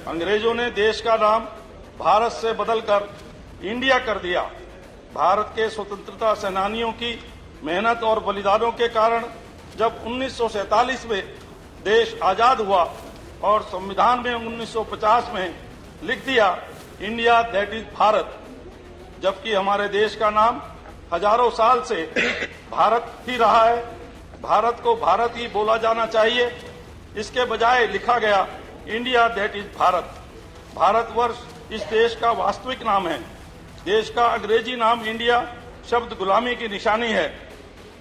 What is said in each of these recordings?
अंग्रेजों ने देश का नाम भारत से बदलकर इंडिया कर दिया। भारत के स्वतंत्रता सेनानियों की मेहनत और बलिदानों के कारण जब 1947 में देश आजाद हुआ और संविधान में 1950 में लिख दिया इंडिया दैट इज भारत, जबकि हमारे देश का नाम हजारों साल से भारत ही रहा है। भारत को भारत ही बोला जाना चाहिए, इसके बजाय लिखा गया India that is Bharat. Bharatvarsh इस देश का वास्तविक नाम है। देश का अंग्रेजी नाम इंडिया शब्द गुलामी की निशानी है।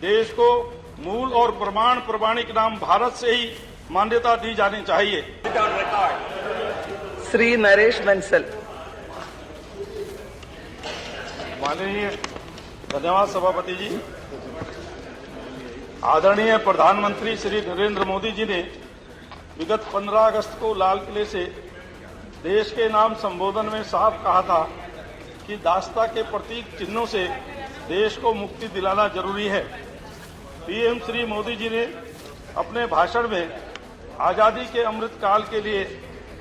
देश को मूल और प्रमाणिक नाम भारत से ही मान्यता दी जानी चाहिए। श्री नरेश बंसल। माननीय धन्यवाद सभापति जी। आदरणीय प्रधानमंत्री श्री नरेंद्र मोदी जी ने विगत 15 अगस्त को लाल किले से देश के नाम संबोधन में साफ कहा था कि दासता के प्रतीक चिन्हों से देश को मुक्ति दिलाना जरूरी है। पीएम श्री मोदी जी ने अपने भाषण में आजादी के अमृत काल के लिए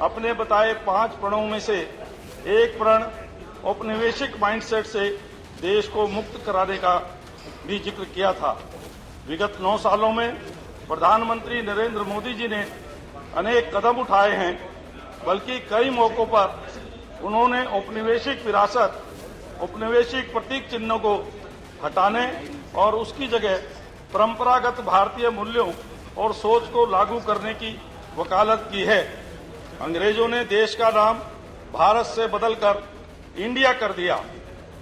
अपने बताए 5 प्रणों में से एक प्रण औपनिवेशिक माइंडसेट से देश को मुक्त कराने का भी जिक्र किया था। विगत 9 सालों में प्रधानमंत्री नरेंद्र मोदी जी ने अनेक कदम उठाए हैं, बल्कि कई मौकों पर उन्होंने औपनिवेशिक विरासत, औपनिवेशिक प्रतीक चिन्हों को हटाने और उसकी जगह परंपरागत भारतीय मूल्यों और सोच को लागू करने की वकालत की है। अंग्रेजों ने देश का नाम भारत से बदलकर इंडिया कर दिया।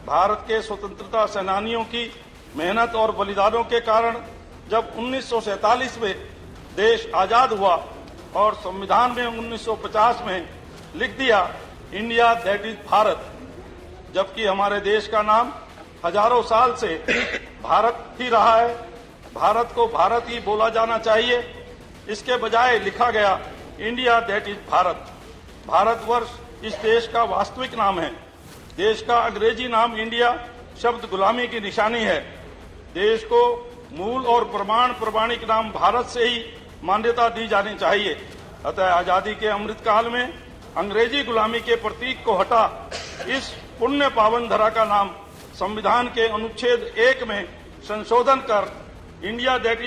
भारत के स्वतंत्रता सेनानियों की मेहनत और बलिदानों के कारण जब 1947 में देश आजाद हुआ और संविधान में 1950 में लिख दिया इंडिया दैट इज भारत, जबकि हमारे देश का नाम हजारों साल से भारत ही रहा है। भारत को भारत ही बोला जाना चाहिए, इसके बजाय लिखा गया India that is Bharat. Bharatvarsh इस देश का वास्तविक नाम है। देश का अंग्रेजी नाम इंडिया शब्द गुलामी की निशानी है। देश को मूल और प्रमाणिक नाम भारत से ही मान्यता दी जानी चाहिए। अतः आजादी के अमृत काल में अंग्रेजी गुलामी के प्रतीक को हटा इस पुण्य पावन धरा का नाम संविधान के अनुच्छेद 1 में संशोधन कर इंडिया दैट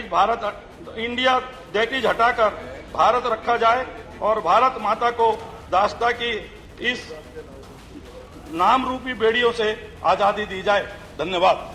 इज हटाकर भारत रखा जाए और भारत माता को दासता की इस नाम रूपी बेड़ियों से आजादी दी जाए। धन्यवाद।